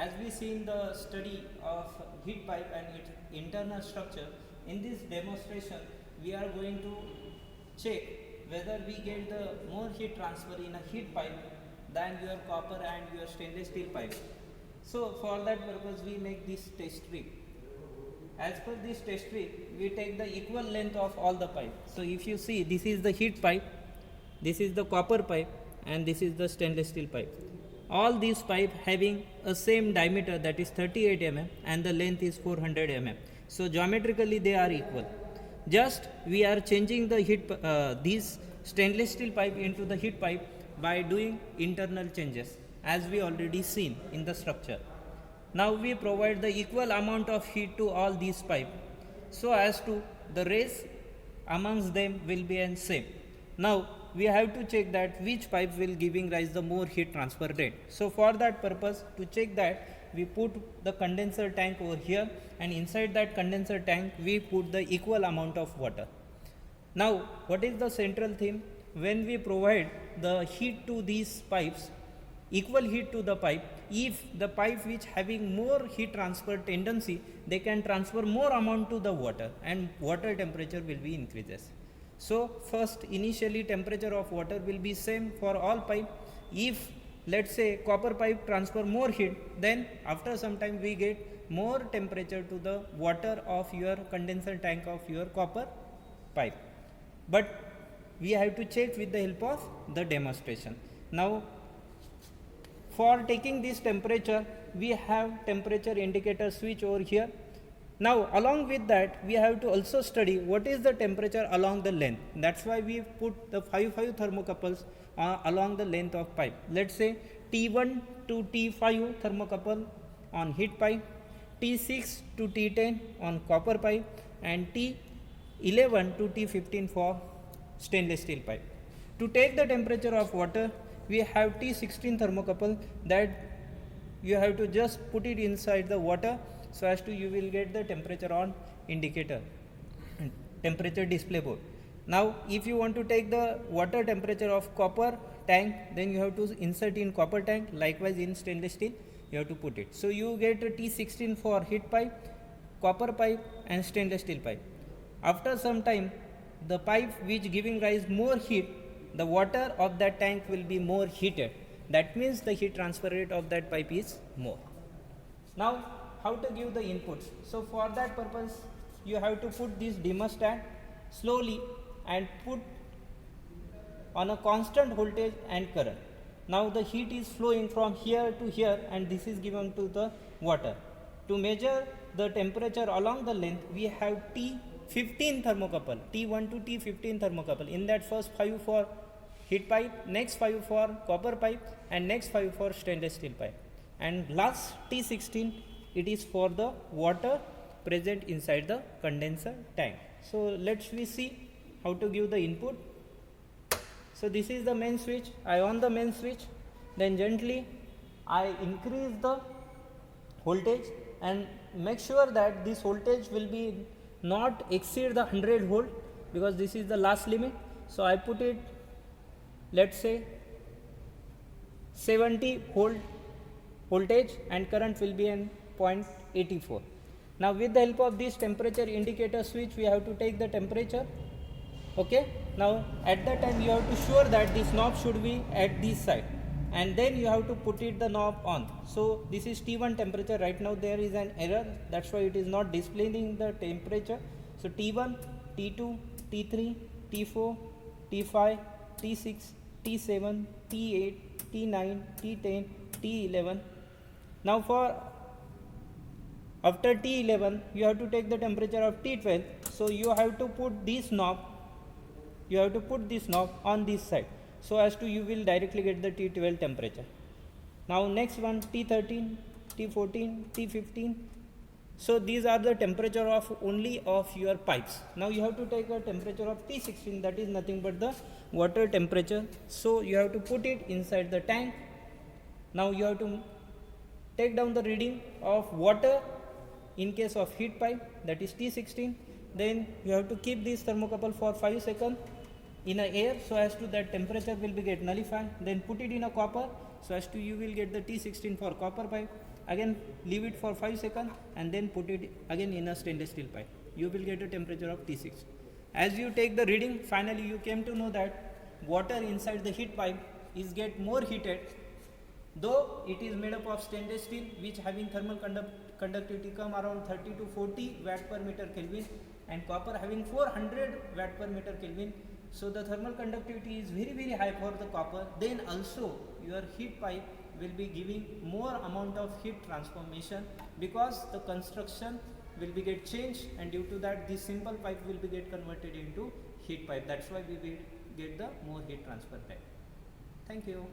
As we see in the study of heat pipe and its internal structure, in this demonstration we are going to check whether we get the more heat transfer in a heat pipe than your copper and your stainless steel pipe. So for that purpose we make this test strip. As per this test strip, we take the equal length of all the pipe. So if you see, this is the heat pipe, this is the copper pipe, and this is the stainless steel pipe. All these pipe having a same diameter, that is 38 mm, and the length is 400 mm. So geometrically they are equal. Just we are changing the these stainless steel pipe into the heat pipe by doing internal changes, as we already seen in the structure. Now we provide the equal amount of heat to all these pipe, so as to the race amongst them will be the same. Now we have to check that which pipe will giving rise the more heat transfer rate. So for that purpose, to check that, we put the condenser tank over here, and inside that condenser tank we put the equal amount of water. Now what is the central theme? When we provide the heat to these pipes, equal heat to the pipe, if the pipe which having more heat transfer tendency, they can transfer more amount to the water, and water temperature will be increases. So first initially temperature of water will be same for all pipe. If let's say copper pipe transfer more heat, then after some time we get more temperature to the water of your condenser tank of your copper pipe. But we have to check with the help of the demonstration. Now for taking this temperature, we have temperature indicator switch over here. Now along with that, we have to also study what is the temperature along the length. That's why we put the 5 thermocouples along the length of pipe. Let's say T1 to T5 thermocouple on heat pipe, T6 to T10 on copper pipe, and T11 to T15 for stainless steel pipe. To take the temperature of water, we have T16 thermocouple, that you have to just put it inside the water, so as to you will get the temperature on indicator, temperature display board. Now if you want to take the water temperature of copper tank, then you have to insert in copper tank, likewise in stainless steel you have to put it. So you get a T16 for heat pipe, copper pipe, and stainless steel pipe. After some time, the pipe which giving rise more heat, the water of that tank will be more heated. That means the heat transfer rate of that pipe is more. Now how to give the inputs? So for that purpose, you have to put this thermostat slowly and put on a constant voltage and current. Now the heat is flowing from here to here, and this is given to the water. To measure the temperature along the length, we have T15 thermocouple, T1 to T15 thermocouple. In that, first 5 for heat pipe, next 5 for copper pipe, and next 5 for stainless steel pipe, and last T16, it is for the water present inside the condenser tank. So let's we see how to give the input. So this is the main switch. I on the main switch, then gently I increase the voltage and make sure that this voltage will be not exceed the 100 volt, because this is the last limit. So I put it, let's say 70 volt voltage, and current will be in 0.84. Now with the help of this temperature indicator switch, we have to take the temperature. Okay, now at that time you have to sure that this knob should be at this side, and then you have to put it the knob on. So this is T1 temperature. Right now there is an error, that's why it is not displaying the temperature. So T1, T2, T3, T4, T5, T6, T7, T8, T9, T10, T11. Now for after T11, you have to take the temperature of T12. So you have to put this knob, on this side, so as to you will directly get the T12 temperature. Now next one, T13, T14, T15. So these are the temperature of only of your pipes. Now you have to take a temperature of T16, that is nothing but the water temperature. So you have to put it inside the tank. Now you have to take down the reading of water in case of heat pipe, that is T16. Then you have to keep this thermocouple for 5 seconds in a air, so as to that temperature will be get nullified. Then put it in a copper so as to you will get the T16 for copper pipe. Again leave it for 5 seconds and then put it again in a stainless steel pipe. You will get a temperature of T6. As you take the reading, finally you came to know that water inside the heat pipe is get more heated, though it is made up of stainless steel which having thermal conductivity come around 30 to 40 watt per meter Kelvin, and copper having 400 watt per meter Kelvin. So the thermal conductivity is very high for the copper. Then also your heat pipe will be giving more amount of heat transformation, because the construction will be get changed, and due to that this simple pipe will be get converted into heat pipe. That's why we will get the more heat transfer pipe. Thank you.